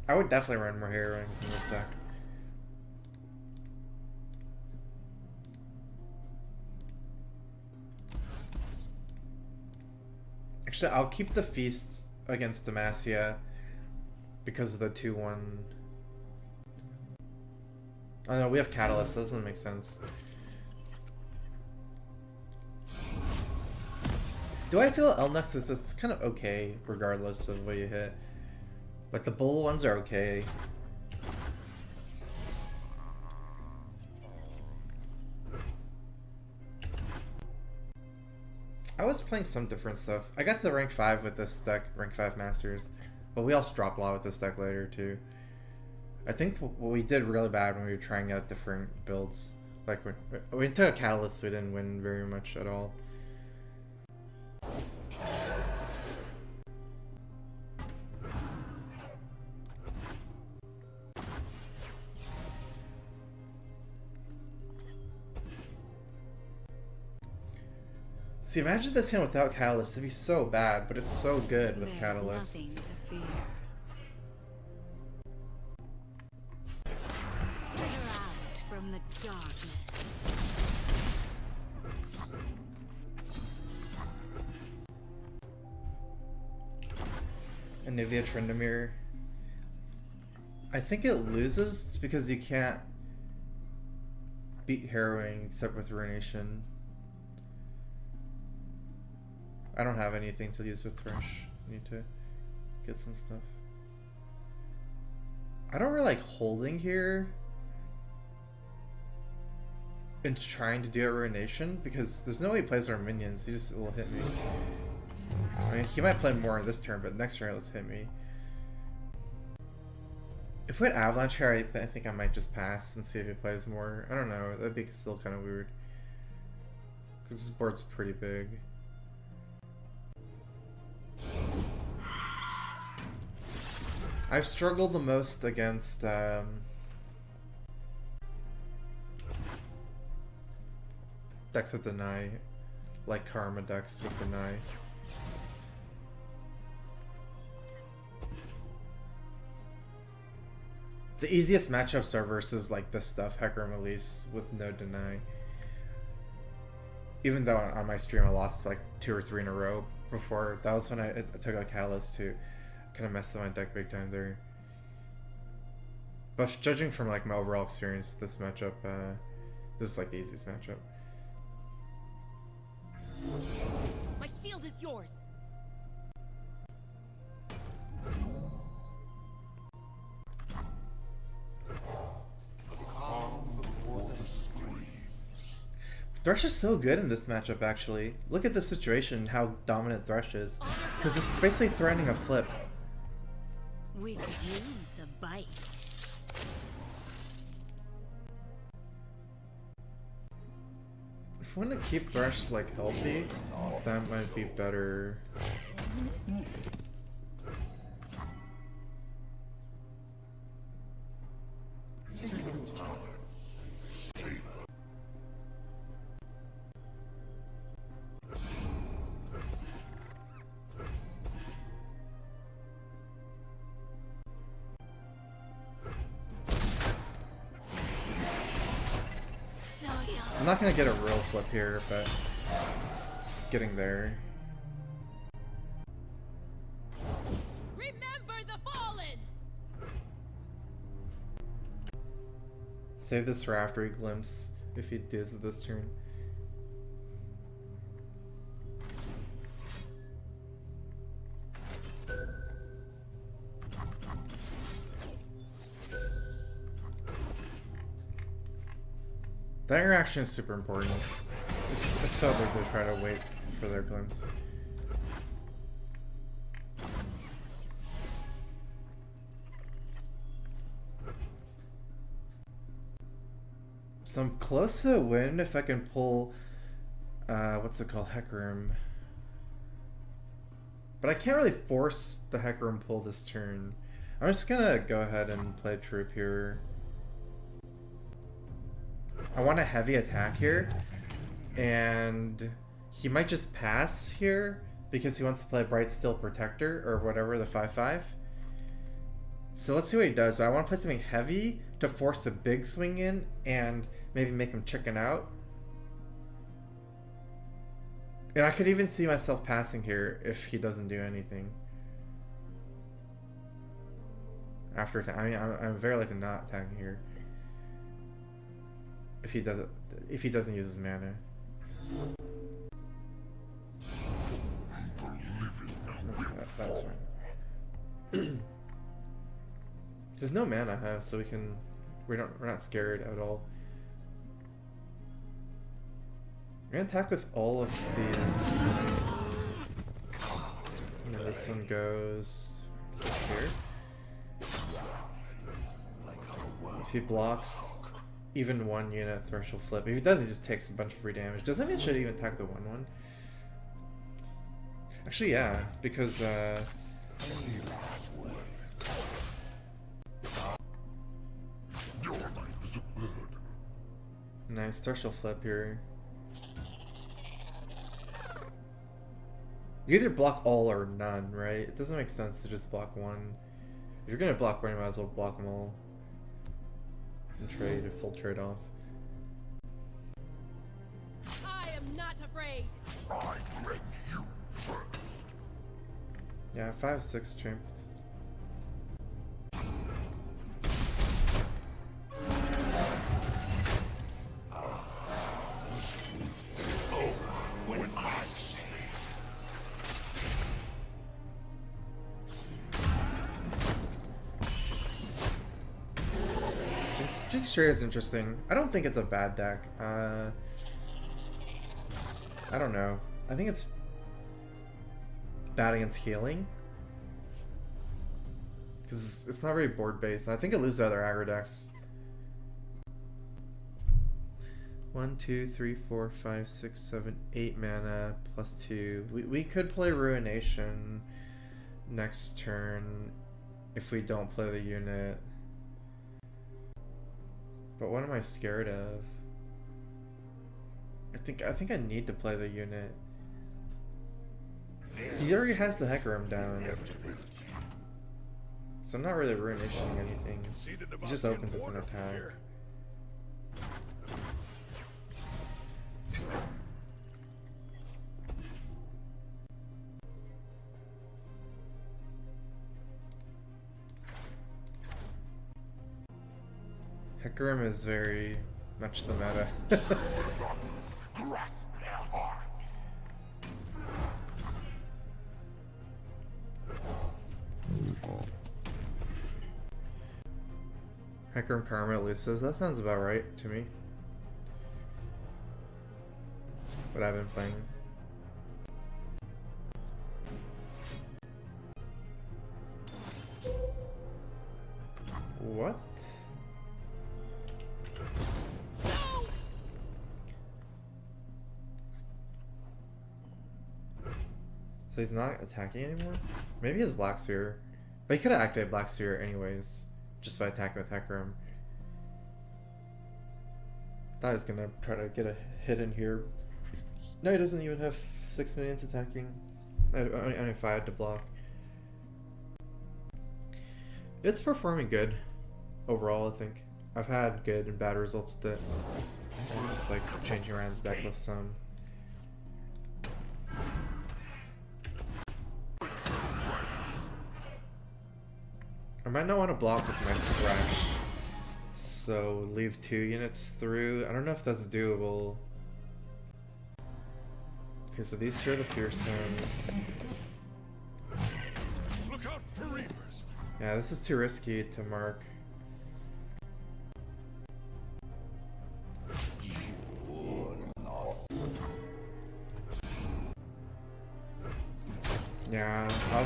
I would definitely run more hero rings in this deck. Actually, I'll keep the Feast against Demacia because of the 2-1. Oh no, we have Catalyst. That doesn't make sense. Do I feel Elnux is just kind of okay regardless of what you hit? Like the bull ones are okay. I was playing some different stuff. I got to the rank 5 with this deck, rank 5 Masters, but we also dropped a lot with this deck later too. I think we did really bad when we were trying out different builds. Like when we took a Catalyst, we didn't win very much at all. See, imagine this hand without Catalyst. It'd be so bad, but it's so good with Catalyst. Nothing to fear. Stir out from the darkness. Anivia Tryndamere. I think it loses because you can't beat Harrowing except with Ruination. I don't have anything to use with Thresh. Need to get some stuff. I don't really like holding here and trying to do a Ruination because there's no way he plays our minions. He just will hit me. I mean, he might play more this turn, but next turn let's hit me. If we had Avalanche here, I think I might just pass and see if he plays more. I don't know. That'd be still kind of weird because this board's pretty big. I've struggled the most against decks with Deny, like Karma decks with Deny. The easiest matchups are versus like this stuff, Hecarim Elise with no Deny. Even though on my stream I lost like 2 or 3 in a row before, that was when I took a Catalyst to kind of messed up my deck big time there. But judging from like my overall experience with this matchup, this is like the easiest matchup. My shield is yours. Thresh is so good in this matchup actually. Look at this situation, how dominant Thresh is. Because it's basically threatening a flip. We could use a bite. If we want to keep Thresh like healthy, that might be better. I'm not gonna get a real flip here, but it's getting there. Remember the fallen. Save this for after he glimpse if he does it this turn. That interaction is super important. It's so big to try to wait for their glimpse. So I'm close to a win if I can pull, what's it called, Hecarim. But I can't really force the Hecarim pull this turn. I'm just gonna go ahead and play Troop here. I want a heavy attack here, and he might just pass here because he wants to play Bright Steel Protector or whatever, the 5/5. So let's see what he does. So I want to play something heavy to force the big swing in and maybe make him chicken out. And I could even see myself passing here if he doesn't do anything. After attack, I mean, I'm very likely not attacking here. If he doesn't use his mana. That's fine. There's no mana I have, so we're not scared at all. We're gonna attack with all of these. And then this one goes here. If he blocks even one unit, Thresh will flip. If he does, he just takes a bunch of free damage. Doesn't mean it should even attack the 1/1. Actually, yeah, because nice, Thresh will flip here. You either block all or none, right? It doesn't make sense to just block one. If you're gonna block one, you might as well block them all. And trade a full trade off. I am not afraid. I bring you first. Yeah, 5/6 champs. When I say Jinx Trader is interesting. I don't think it's a bad deck. I don't know. I think it's bad against healing. Because it's not very board based. I think it loses to other aggro decks. 1, 2, 3, 4, 5, 6, 7, 8 mana plus 2. We could play Ruination next turn if we don't play the unit. But what am I scared of? I think I need to play the unit. He already has the Hecarim down. So I'm not really Ruinationing anything. He just opens with an attack. Hecarim is very much the meta. grasp their hearts. Hecarim Elise, that sounds about right to me. What I've been playing. What? So he's not attacking anymore? Maybe he has Black Sphere. But he could have activated Black Sphere anyways, just by attacking with Hecarim. Thought he was gonna try to get a hit in here. No, he doesn't even have 6 minions attacking. Only 5 to block. It's performing good overall, I think. I've had good and bad results that it's like changing around the Decklist some. I might not want to block with my Thresh, so leave 2 units through. I don't know if that's doable. Okay, so these 2 are the fearsomes. Look out for reapers. Yeah, this is too risky to mark. Yeah, I'll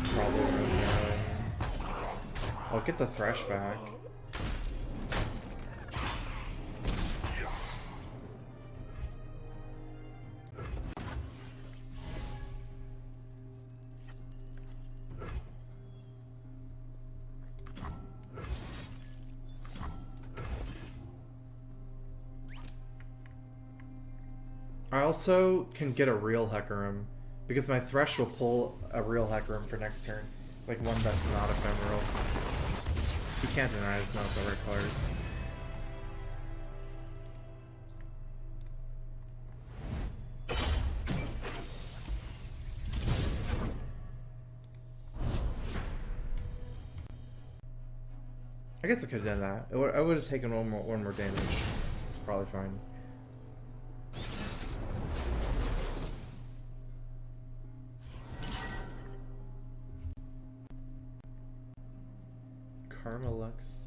probably run down. I'll get the Thresh back. I also can get a real Hecarim, because my Thresh will pull a real Hecarim for next turn. Like one that's not ephemeral. He can't deny it's not the right colors. I guess I could have done that. I would have taken one more damage. It's probably fine. Karma Lux.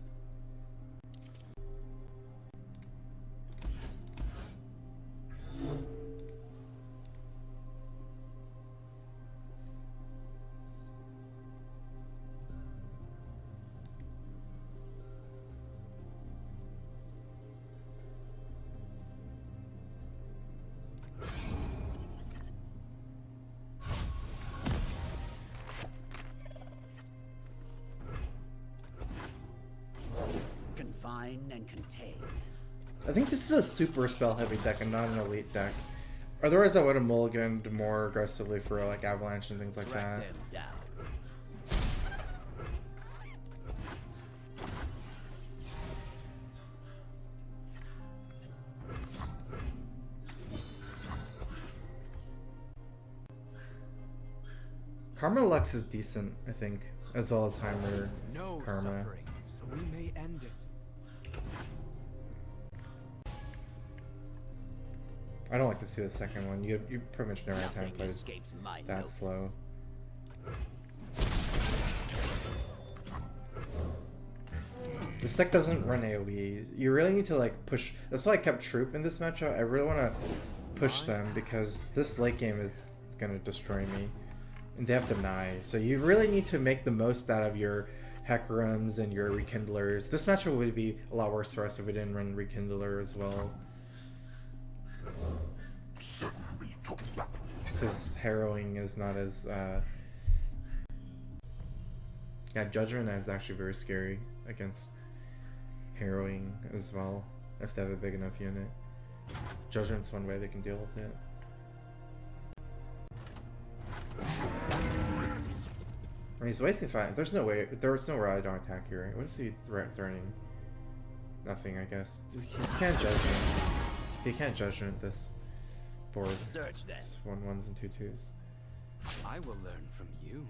And contain. I think this is a super spell heavy deck and not an elite deck. Otherwise I would have mulliganed more aggressively for like avalanche and things like that. Karma Lux is decent, I think, as well as Heimer No Karma. suffering, so we may end it. I don't like to see the second one. You pretty much never have time to play that slow. This deck doesn't run AoE. You really need to like push. That's why I kept Troop in this matchup. I really want to push them because this late game is going to destroy me. And they have Deny. So you really need to make the most out of your Hecarims and your Rekindlers. This matchup would be a lot worse for us if we didn't run Rekindler as well. Because Harrowing is not as yeah, Judgment is actually very scary against Harrowing as well, if they have a big enough unit. Judgment's one way they can deal with it. I mean, he's wasting 5. There's no way I don't attack here, right? What is he threatening? Nothing, I guess. He can't Judgment. He can't Judgment this board. It's 1/1s and 2/2s. I will learn from you.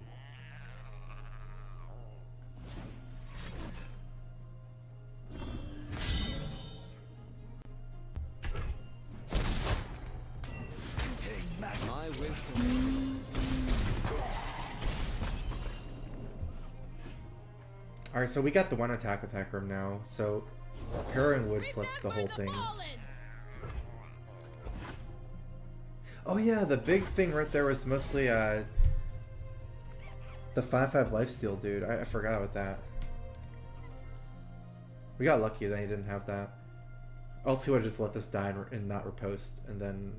My wisdom. Alright, so we got the one attack with Hecarim now, so Harrowing would flip the whole thing. Oh yeah, the big thing right there was mostly the 5/5 lifesteal, dude. I forgot about that. We got lucky that he didn't have that. Else he would have just let this die and not repost, and then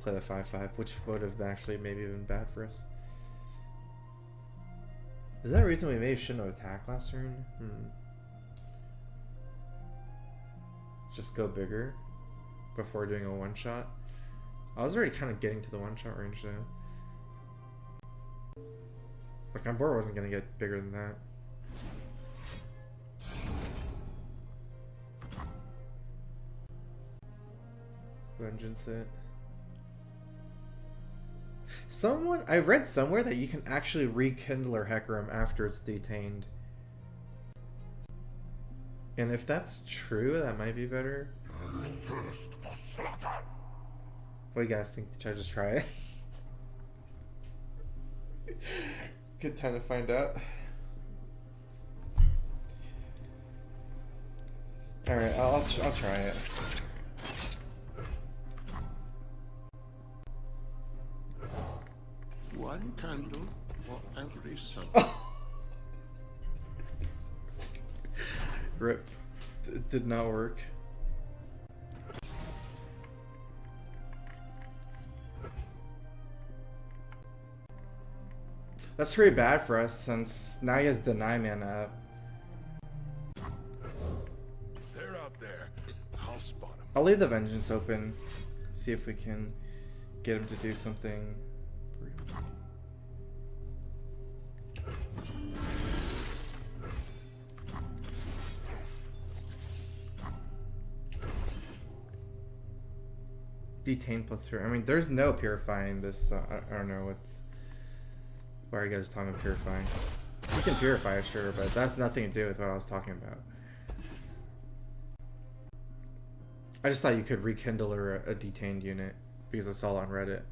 play the 5/5, which would have actually maybe been bad for us. Is that a reason we maybe shouldn't have attacked last turn? Just go bigger before doing a one-shot? I was already kind of getting to the one-shot range though. Like, my board wasn't going to get bigger than that. Vengeance it. I read somewhere that you can actually rekindle Hecarim after it's detained. And if that's true, that might be better. What do you guys think? Should I just try it? Good time to find out. Alright, I'll try it. One candle for every sun. Rip. It did not work. That's pretty bad for us since now he has Deny mana up. They're out there. I'll spot them. I'll leave the Vengeance open. See if we can get him to do something. Detain plus pure. I mean, there's no purifying this. I don't know what's. Why are you guys talking about purifying? You can purify it, sure, but that's nothing to do with what I was talking about. I just thought you could rekindle a detained unit because I saw it on Reddit.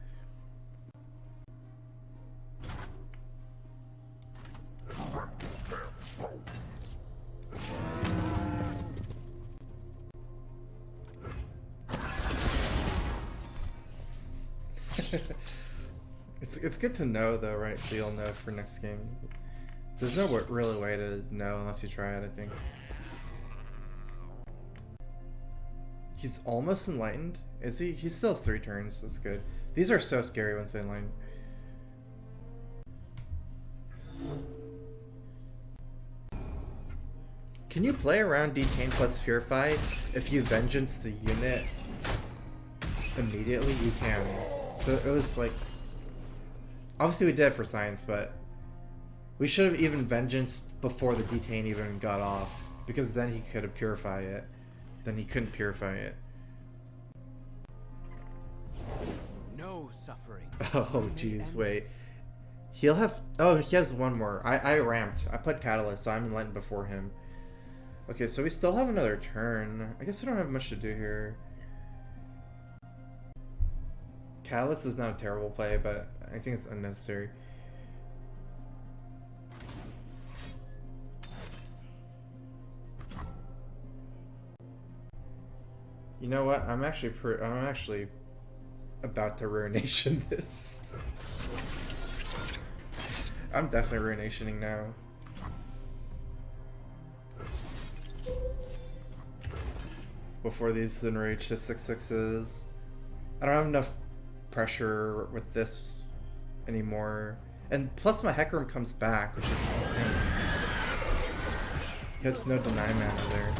It's good to know though, right? So you'll know for next game. There's no really way to know unless you try it, I think. He's almost enlightened. Is he? He still has 3 turns. That's good. These are so scary once they enlighten. Can you play around Detain plus Purify if you Vengeance the unit immediately? You can. So it was like... Obviously we did it for science, but... We should have even Vengeanced before the Detain even got off. Because then he could have Purified it. Then he couldn't Purify it. No suffering. Oh jeez, wait. He'll have... Oh, he has one more. I ramped. I played Catalyst, so I'm enlightened before him. Okay, so we still have another turn. I guess we don't have much to do here. Catalyst is not a terrible play, but I think it's unnecessary. You know what? I'm actually about to Ruination this. I'm definitely Ruinationing now. Before these enrage to 6/6s. I don't have enough pressure with this anymore. And plus my Hecarim comes back, which is insane. There's no deny mana there.